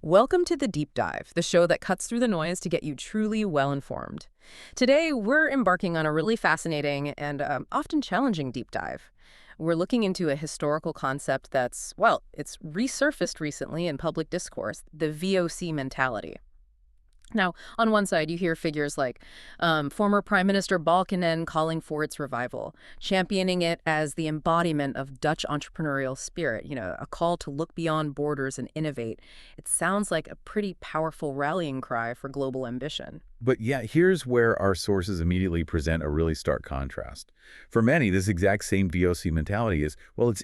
Welcome to The Deep Dive, the show that cuts through the noise to get you truly well-informed. Today, we're embarking on a really fascinating and often challenging deep dive. We're looking into a historical concept that's, well, it's resurfaced recently in public discourse, the VOC mentality. Now, on one side, you hear figures like former Prime Minister Balkenende calling for its revival, championing it as the embodiment of Dutch entrepreneurial spirit, a call to look beyond borders and innovate. It sounds like a pretty powerful rallying cry for global ambition. But yeah, here's where our sources immediately present a really stark contrast. For many, this exact same VOC mentality is, well, it's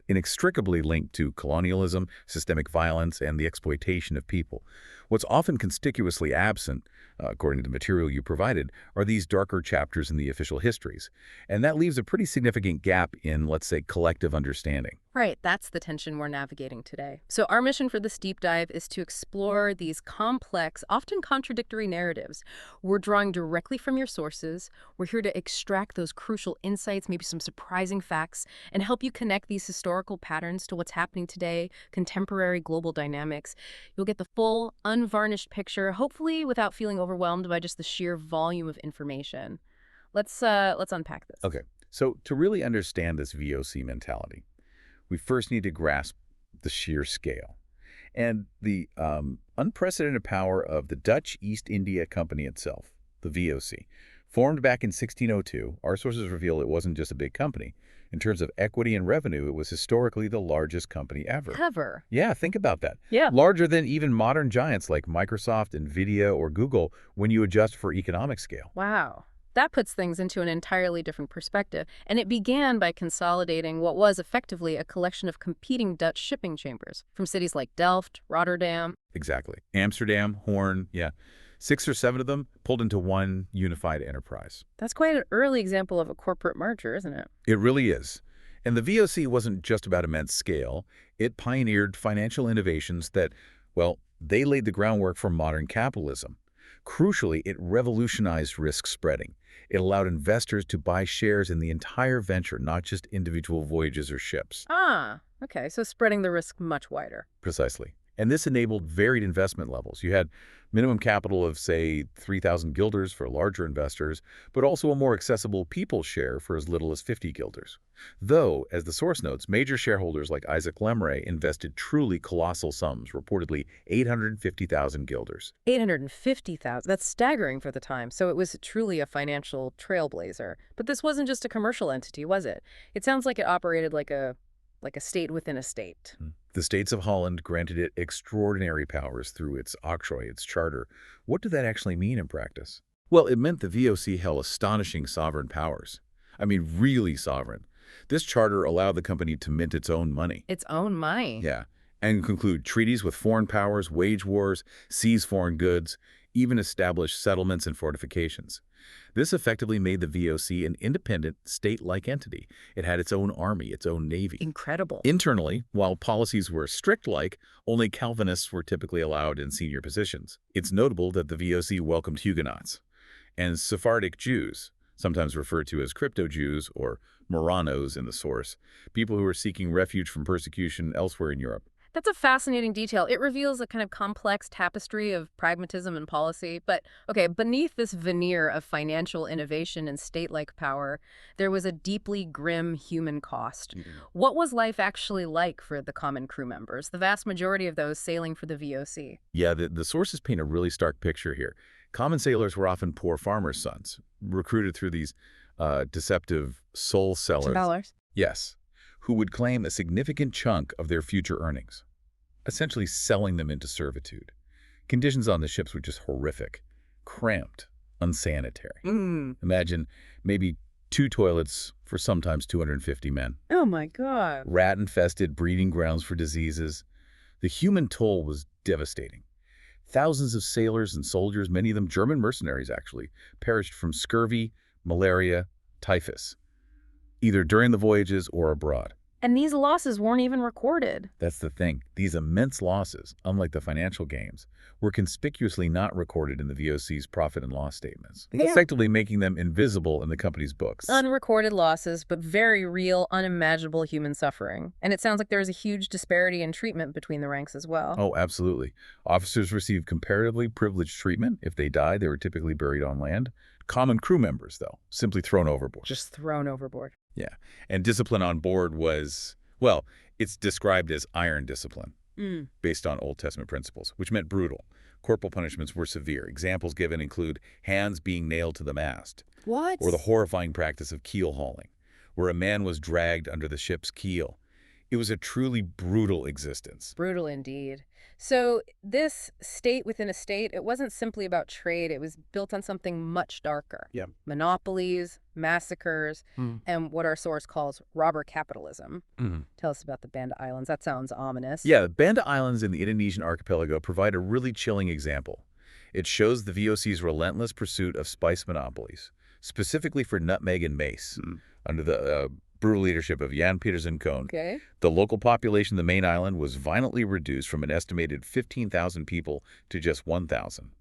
inextricably linked to colonialism, systemic violence, and the exploitation of people. What's often conspicuously absent, according to the material you provided, are these darker chapters in the official histories. And that leaves a pretty significant gap in, let's say, collective understanding. Right, that's the tension we're navigating today. So our mission for this deep dive is to explore these complex, often contradictory narratives. We're drawing directly from your sources. We're here to extract those crucial insights, maybe some surprising facts, and help you connect these historical patterns to what's happening today, contemporary global dynamics. You'll get the full, unvarnished picture, hopefully without feeling overwhelmed by just the sheer volume of information. Let's unpack this. Okay, so to really understand this VOC mentality, we first need to grasp the sheer scale and the unprecedented power of the Dutch East India Company itself, the VOC. Formed back in 1602, our sources reveal it wasn't just a big company. In terms of equity and revenue, it was historically the largest company ever. Ever? Yeah, think about that. Yeah. Larger than even modern giants like Microsoft, NVIDIA, or Google when you adjust for economic scale. Wow. That puts things into an entirely different perspective, and it began by consolidating what was effectively a collection of competing Dutch shipping chambers from cities like Delft, Rotterdam. Exactly. Amsterdam, Hoorn, yeah. 6 or 7 of them pulled into one unified enterprise. That's quite an early example of a corporate merger, isn't it? It really is. And the VOC wasn't just about immense scale. It pioneered financial innovations that, well, they laid the groundwork for modern capitalism. Crucially, it revolutionized risk spreading. It allowed investors to buy shares in the entire venture, not just individual voyages or ships. Ah, okay, so spreading the risk much wider. Precisely. And this enabled varied investment levels. You had minimum capital of, say, 3,000 guilders for larger investors, but also a more accessible people's share for as little as 50 guilders. Though, as the source notes, major shareholders like Isaac Lemre invested truly colossal sums, reportedly 850,000 guilders. 850,000. That's staggering for the time, so it was truly a financial trailblazer. But this wasn't just a commercial entity, was it? It sounds like it operated like a state within a state. The states of Holland granted it extraordinary powers through its octroi, its charter. What did that actually mean in practice? Well, it meant the VOC held astonishing sovereign powers. I mean, really sovereign. This charter allowed the company to mint its own money. Its own money? Yeah, and conclude treaties with foreign powers, wage wars, seize foreign goods, even establish settlements and fortifications. This effectively made the VOC an independent, state-like entity. It had its own army, its own navy. Incredible. Internally, while policies were strict-like, only Calvinists were typically allowed in senior positions. It's notable that the VOC welcomed Huguenots and Sephardic Jews, sometimes referred to as crypto-Jews or Moranos in the source, people who were seeking refuge from persecution elsewhere in Europe. That's a fascinating detail. It reveals a kind of complex tapestry of pragmatism and policy. But, okay, beneath this veneer of financial innovation and state-like power, there was a deeply grim human cost. What was life actually like for the common crew members, the vast majority of those sailing for the VOC? Yeah, the sources paint a really stark picture here. Common sailors were often poor farmers' sons, recruited through these deceptive soul sellers. Yes, who would claim a significant chunk of their future earnings, essentially selling them into servitude. Conditions on the ships were just horrific, cramped, unsanitary. Imagine maybe 2 toilets for sometimes 250 men. Oh my God. Rat-infested breeding grounds for diseases. The human toll was devastating. Thousands of sailors and soldiers, many of them German mercenaries actually, perished from scurvy, malaria, typhus, either during the voyages or abroad. And these losses weren't even recorded. That's the thing. These immense losses, unlike the financial gains, were conspicuously not recorded in the VOC's profit and loss statements, effectively making them invisible in the company's books. Unrecorded losses, but very real, unimaginable human suffering. And it sounds like there is a huge disparity in treatment between the ranks as well. Oh, absolutely. Officers received comparatively privileged treatment. If they died, they were typically buried on land. Common crew members, though, simply thrown overboard. Just thrown overboard. Yeah. And discipline on board was, well, it's described as iron discipline, based on Old Testament principles, which meant brutal. Corporal punishments were severe. Examples given include hands being nailed to the mast. What? Or the horrifying practice of keel hauling, where a man was dragged under the ship's keel. It was a truly brutal existence. Brutal indeed. So this state within a state, it wasn't simply about trade. It was built on something much darker. Yeah. Monopolies, massacres, and what our source calls robber capitalism. Tell us about the Banda Islands. That sounds ominous. Yeah, the Banda Islands in the Indonesian archipelago provide a really chilling example. It shows the VOC's relentless pursuit of spice monopolies, specifically for nutmeg and mace, under the brutal leadership of Jan Pieterszoon Koen. Okay. The local population of the main island was violently reduced from an estimated 15,000 people to just 1,000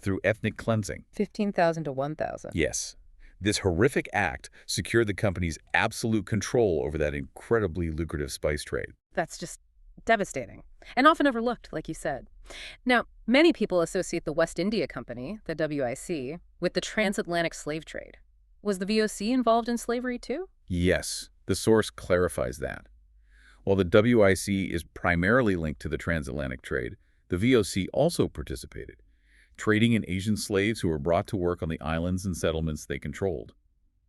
through ethnic cleansing. 15,000 to 1,000. Yes. This horrific act secured the company's absolute control over that incredibly lucrative spice trade. That's just devastating and often overlooked, like you said. Now, many people associate the West India Company, the WIC, with the transatlantic slave trade. Was the VOC involved in slavery too? Yes, the source clarifies that. While the WIC is primarily linked to the transatlantic trade, the VOC also participated, trading in Asian slaves who were brought to work on the islands and settlements they controlled.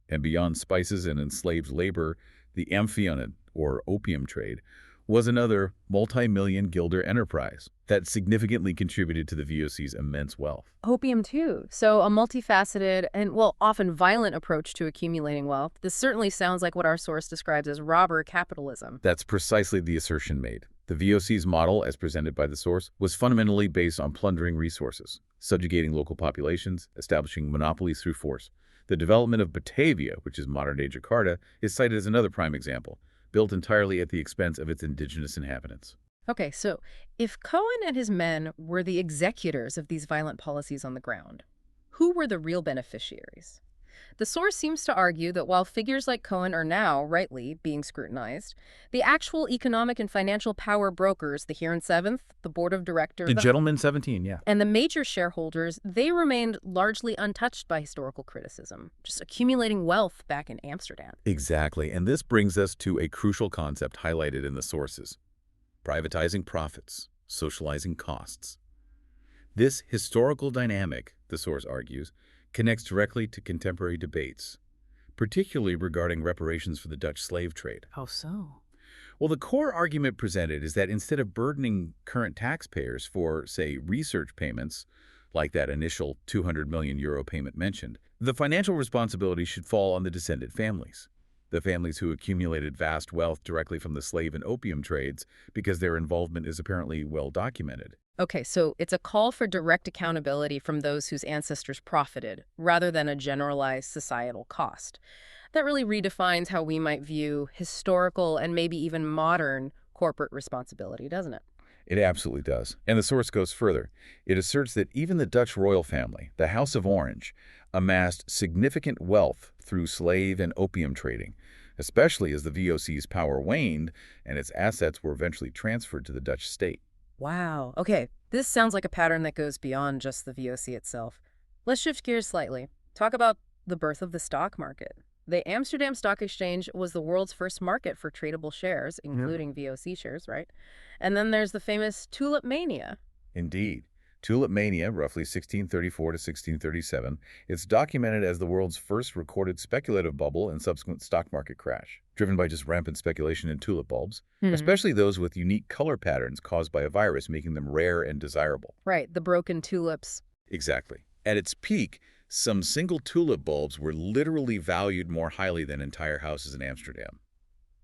And beyond spices and enslaved labor, the amphion, or opium trade, was another multi-million guilder enterprise that significantly contributed to the VOC's immense wealth. Opium too. So a multifaceted and, well, often violent approach to accumulating wealth. This certainly sounds like what our source describes as robber capitalism. That's precisely the assertion made. The VOC's model, as presented by the source, was fundamentally based on plundering resources, subjugating local populations, establishing monopolies through force. The development of Batavia, which is modern-day Jakarta, is cited as another prime example, built entirely at the expense of its indigenous inhabitants. Okay, so if Cohen and his men were the executors of these violent policies on the ground, who were the real beneficiaries? The source seems to argue that while figures like Cohen are now, rightly, being scrutinized, the actual economic and financial power brokers, the Huron Seventh, the board of directors, The Gentleman 17, yeah. and the major shareholders, they remained largely untouched by historical criticism, just accumulating wealth back in Amsterdam. Exactly, and this brings us to a crucial concept highlighted in the sources: privatizing profits, socializing costs. This historical dynamic, the source argues, connects directly to contemporary debates, particularly regarding reparations for the Dutch slave trade. How so? Well, the core argument presented is that instead of burdening current taxpayers for, say, research payments, like that initial €200 million payment mentioned, the financial responsibility should fall on the descendant families. The families who accumulated vast wealth directly from the slave and opium trades because their involvement is apparently well documented. Okay, so it's a call for direct accountability from those whose ancestors profited, rather than a generalized societal cost. That really redefines how we might view historical and maybe even modern corporate responsibility, doesn't it? It absolutely does. And the source goes further. It asserts that even the Dutch royal family, the House of Orange, amassed significant wealth through slave and opium trading, especially as the VOC's power waned and its assets were eventually transferred to the Dutch state. Wow. Okay, this sounds like a pattern that goes beyond just the VOC itself. Let's shift gears slightly. Talk about the birth of the stock market. The Amsterdam Stock Exchange was the world's first market for tradable shares, including VOC shares, right? And then there's the famous tulip mania. Indeed. Tulip mania, roughly 1634 to 1637, it's documented as the world's first recorded speculative bubble and subsequent stock market crash, driven by just rampant speculation in tulip bulbs, especially those with unique color patterns caused by a virus, making them rare and desirable. Right, the broken tulips. Exactly. At its peak, some single tulip bulbs were literally valued more highly than entire houses in Amsterdam.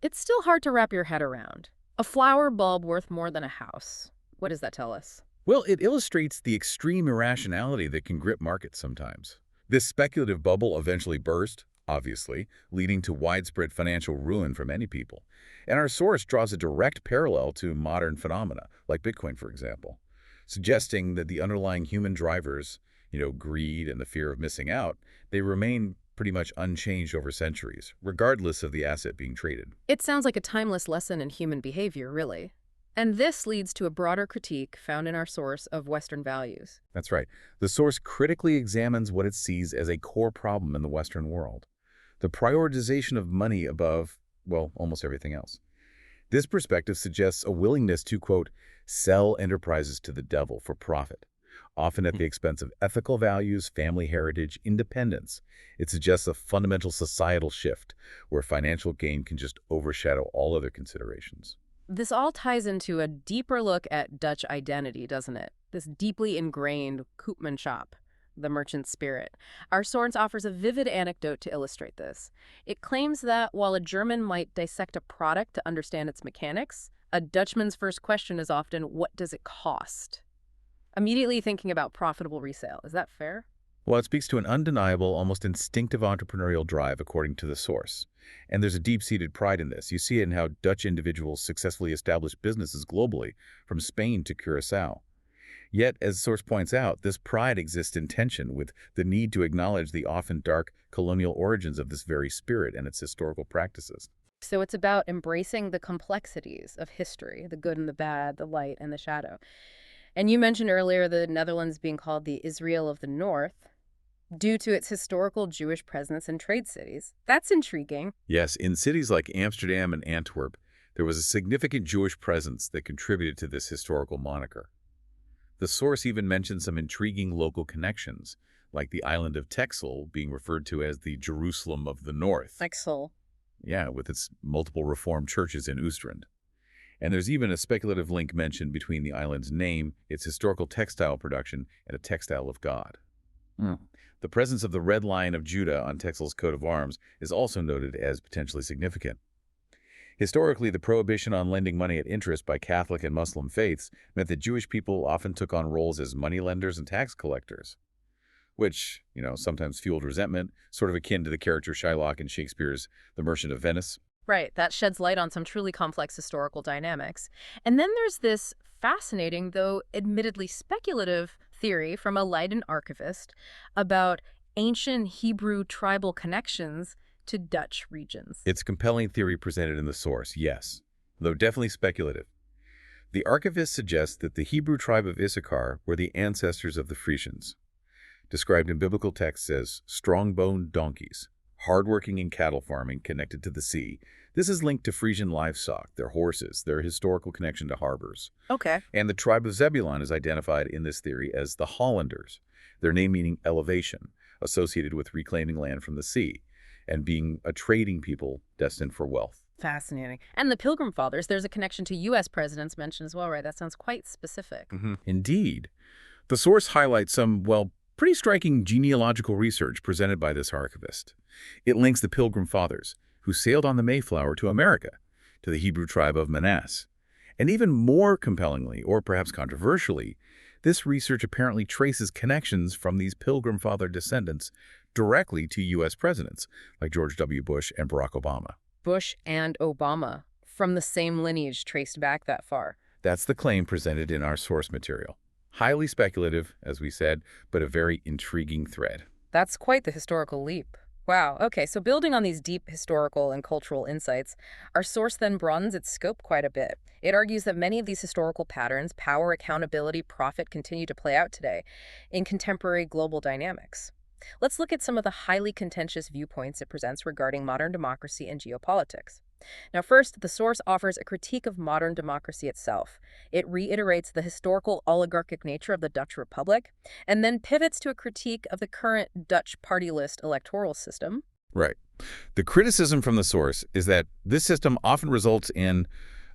It's still hard to wrap your head around. A flower bulb worth more than a house. What does that tell us? Well, it illustrates the extreme irrationality that can grip markets sometimes. This speculative bubble eventually burst, obviously, leading to widespread financial ruin for many people. And our source draws a direct parallel to modern phenomena, like Bitcoin, for example, suggesting that the underlying human drivers, greed and the fear of missing out, they remain pretty much unchanged over centuries, regardless of the asset being traded. It sounds like a timeless lesson in human behavior, really. And this leads to a broader critique found in our source of Western values. That's right. The source critically examines what it sees as a core problem in the Western world: the prioritization of money above, well, almost everything else. This perspective suggests a willingness to, quote, sell enterprises to the devil for profit, often at the expense of ethical values, family heritage, independence. It suggests a fundamental societal shift where financial gain can just overshadow all other considerations. This all ties into a deeper look at Dutch identity, doesn't it? This deeply ingrained koopmanschap, the merchant spirit. Our source offers a vivid anecdote to illustrate this. It claims that while a German might dissect a product to understand its mechanics, a Dutchman's first question is often, what does it cost? Immediately thinking about profitable resale. Is that fair? Well, it speaks to an undeniable, almost instinctive entrepreneurial drive, according to the source. And there's a deep-seated pride in this. You see it in how Dutch individuals successfully established businesses globally, from Spain to Curaçao. Yet, as the source points out, this pride exists in tension with the need to acknowledge the often dark colonial origins of this very spirit and its historical practices. So it's about embracing the complexities of history, the good and the bad, the light and the shadow. And you mentioned earlier the Netherlands being called the Israel of the North due to its historical Jewish presence in trade cities. That's intriguing. Yes, in cities like Amsterdam and Antwerp, there was a significant Jewish presence that contributed to this historical moniker. The source even mentions some intriguing local connections, like the island of Texel being referred to as the Jerusalem of the North. Texel. Yeah, with its multiple Reformed churches in Oostrand. And there's even a speculative link mentioned between the island's name, its historical textile production, and a textile of God. The presence of the Red Lion of Judah on Texel's coat of arms is also noted as potentially significant. Historically, the prohibition on lending money at interest by Catholic and Muslim faiths meant that Jewish people often took on roles as moneylenders and tax collectors, which, sometimes fueled resentment, sort of akin to the character Shylock in Shakespeare's The Merchant of Venice. Right, that sheds light on some truly complex historical dynamics. And then there's this fascinating, though admittedly speculative, theory from a Leiden archivist about ancient Hebrew tribal connections to Dutch regions. It's a compelling theory presented in the source, yes, though definitely speculative. The archivist suggests that the Hebrew tribe of Issachar were the ancestors of the Frisians, described in biblical texts as strong-boned donkeys, hardworking in cattle farming connected to the sea. This is linked to Frisian livestock, their horses, their historical connection to harbors. Okay. And the tribe of Zebulun is identified in this theory as the Hollanders, their name meaning elevation, associated with reclaiming land from the sea, and being a trading people destined for wealth. Fascinating. And the Pilgrim Fathers, there's a connection to U.S. presidents mentioned as well, right? That sounds quite specific. Indeed. The source highlights some, pretty striking genealogical research presented by this archivist. It links the Pilgrim Fathers, who sailed on the Mayflower to America, to the Hebrew tribe of Manasseh. And even more compellingly, or perhaps controversially, this research apparently traces connections from these Pilgrim Father descendants directly to U.S. presidents, like George W. Bush and Barack Obama. Bush and Obama, from the same lineage traced back that far. That's the claim presented in our source material. Highly speculative, as we said, but a very intriguing thread. That's quite the historical leap. Wow. Okay, so building on these deep historical and cultural insights, our source then broadens its scope quite a bit. It argues that many of these historical patterns, power, accountability, profit, continue to play out today in contemporary global dynamics. Let's look at some of the highly contentious viewpoints it presents regarding modern democracy and geopolitics. Now, first, the source offers a critique of modern democracy itself. It reiterates the historical oligarchic nature of the Dutch Republic, and then pivots to a critique of the current Dutch party list electoral system. Right. The criticism from the source is that this system often results in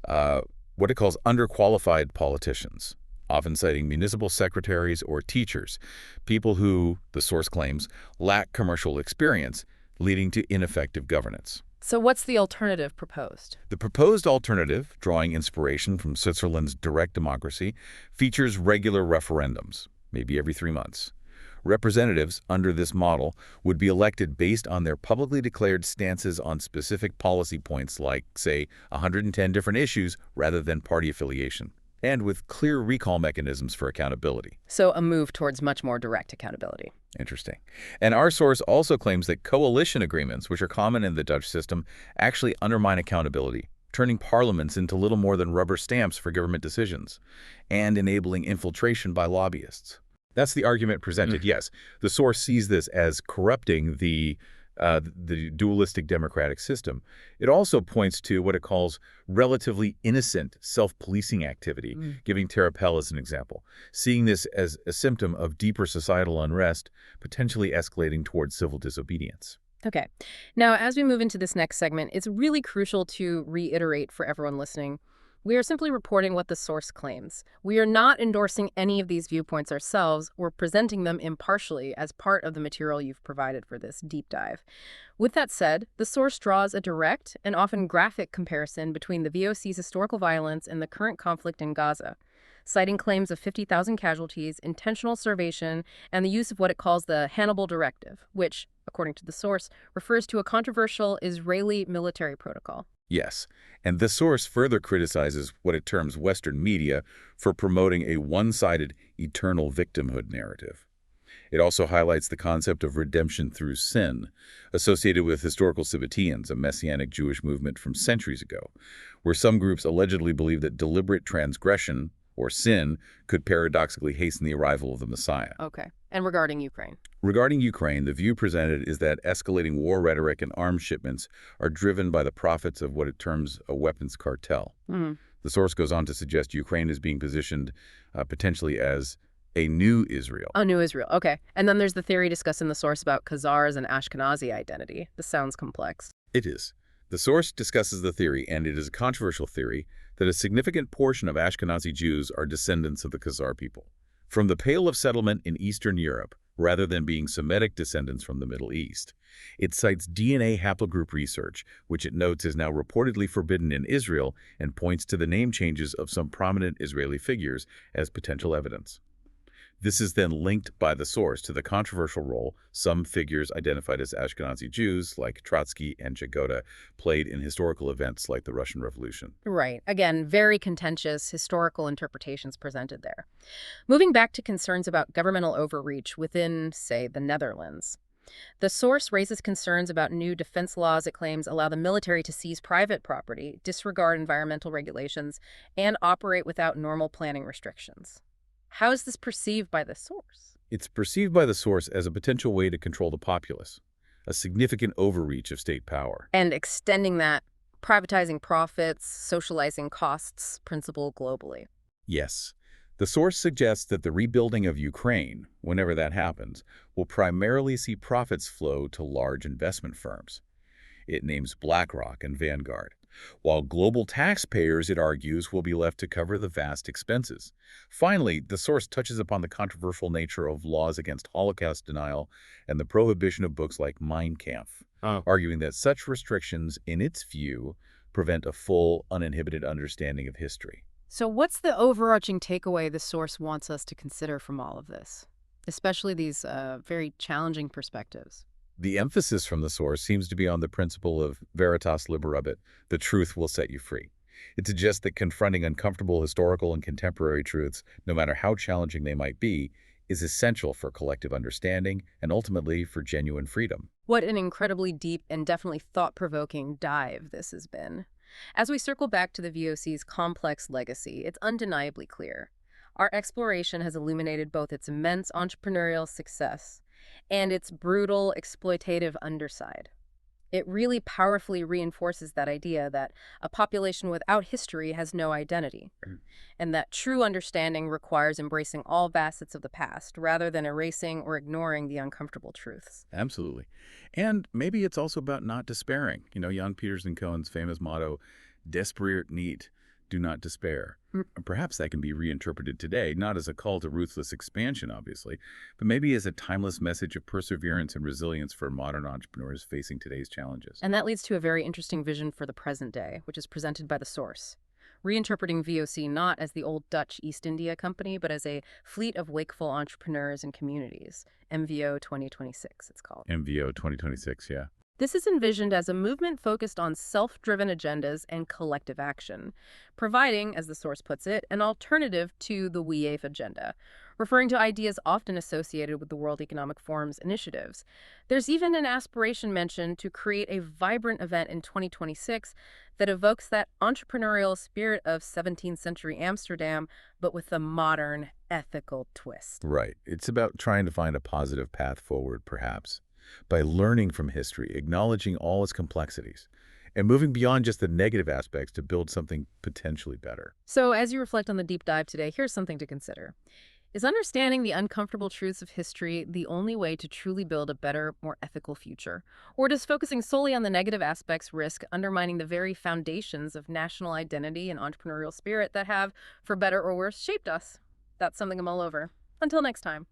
what it calls underqualified politicians, often citing municipal secretaries or teachers, people who, the source claims, lack commercial experience, leading to ineffective governance. So what's the alternative proposed? The proposed alternative, drawing inspiration from Switzerland's direct democracy, features regular referendums, maybe every 3 months. Representatives under this model would be elected based on their publicly declared stances on specific policy points like, say, 110 different issues rather than party affiliation, and with clear recall mechanisms for accountability. So a move towards much more direct accountability. Interesting. And our source also claims that coalition agreements, which are common in the Dutch system, actually undermine accountability, turning parliaments into little more than rubber stamps for government decisions, and enabling infiltration by lobbyists. That's the argument presented, yes. The source sees this as corrupting the dualistic democratic system. It also points to what it calls relatively innocent self-policing activity, giving Terrapel as an example, seeing this as a symptom of deeper societal unrest, potentially escalating towards civil disobedience. Okay. Now, as we move into this next segment, it's really crucial to reiterate for everyone listening, we are simply reporting what the source claims. We are not endorsing any of these viewpoints ourselves. We're presenting them impartially as part of the material you've provided for this deep dive. With that said, the source draws a direct and often graphic comparison between the VOC's historical violence and the current conflict in Gaza, citing claims of 50,000 casualties, intentional starvation, and the use of what it calls the Hannibal Directive, which, according to the source, refers to a controversial Israeli military protocol. Yes, and the source further criticizes what it terms Western media for promoting a one-sided, eternal victimhood narrative. It also highlights the concept of redemption through sin, associated with historical Sabbateans, a messianic Jewish movement from centuries ago, where some groups allegedly believe that deliberate transgression, or sin, could paradoxically hasten the arrival of the Messiah. Okay. And regarding Ukraine? Regarding Ukraine, the view presented is that escalating war rhetoric and arms shipments are driven by the profits of what it terms a weapons cartel. The source goes on to suggest Ukraine is being positioned potentially as a new Israel. A new Israel, okay. And then there's the theory discussed in the source about Khazars and Ashkenazi identity. This sounds complex. It is. The source discusses the theory, and it is a controversial theory, that a significant portion of Ashkenazi Jews are descendants of the Khazar people, from the Pale of Settlement in Eastern Europe, rather than being Semitic descendants from the Middle East. It cites DNA haplogroup research, which it notes is now reportedly forbidden in Israel, and points to the name changes of some prominent Israeli figures as potential evidence. This is then linked by the source to the controversial role some figures identified as Ashkenazi Jews, like Trotsky and Jagoda, played in historical events like the Russian Revolution. Right. Again, very contentious historical interpretations presented there. Moving back to concerns about governmental overreach within, say, the Netherlands. The source raises concerns about new defense laws it claims allow the military to seize private property, disregard environmental regulations, and operate without normal planning restrictions. How is this perceived by the source? It's perceived by the source as a potential way to control the populace, a significant overreach of state power. And extending that privatizing profits, socializing costs principle globally. Yes. The source suggests that the rebuilding of Ukraine, whenever that happens, will primarily see profits flow to large investment firms. It names BlackRock and Vanguard, while global taxpayers, it argues, will be left to cover the vast expenses. Finally, the source touches upon the controversial nature of laws against Holocaust denial and the prohibition of books like Mein Kampf, arguing that such restrictions, in its view, prevent a full, uninhibited understanding of history. So what's the overarching takeaway the source wants us to consider from all of this, especially these very challenging perspectives? The emphasis from the source seems to be on the principle of veritas liberabit, the truth will set you free. It suggests that confronting uncomfortable historical and contemporary truths, no matter how challenging they might be, is essential for collective understanding and ultimately for genuine freedom. What an incredibly deep and definitely thought-provoking dive this has been. As we circle back to the VOC's complex legacy, it's undeniably clear. Our exploration has illuminated both its immense entrepreneurial success and its brutal, exploitative underside. It really powerfully reinforces that idea that a population without history has no identity, and that true understanding requires embracing all facets of the past rather than erasing or ignoring the uncomfortable truths. Absolutely. And maybe it's also about not despairing. You know, Jan Peterson Cohen's famous motto, "Desperiert niet, do not despair." Perhaps that can be reinterpreted today, not as a call to ruthless expansion, obviously, but maybe as a timeless message of perseverance and resilience for modern entrepreneurs facing today's challenges. And that leads to a very interesting vision for the present day, which is presented by the source. reinterpreting VOC not as the old Dutch East India Company, but as a fleet of wakeful entrepreneurs and communities. MVO 2026, it's called. MVO 2026, yeah. This is envisioned as a movement focused on self-driven agendas and collective action, providing, as the source puts it, an alternative to the WEF agenda, referring to ideas often associated with the World Economic Forum's initiatives. There's even an aspiration mentioned to create a vibrant event in 2026 that evokes that entrepreneurial spirit of 17th century Amsterdam, but with a modern, ethical twist. Right. It's about trying to find a positive path forward, perhaps, by learning from history, acknowledging all its complexities, and moving beyond just the negative aspects to build something potentially better. So as you reflect on the deep dive today, here's something to consider. Is understanding the uncomfortable truths of history the only way to truly build a better, more ethical future? Or does focusing solely on the negative aspects risk undermining the very foundations of national identity and entrepreneurial spirit that have, for better or worse, shaped us? That's something to mull over. Until next time.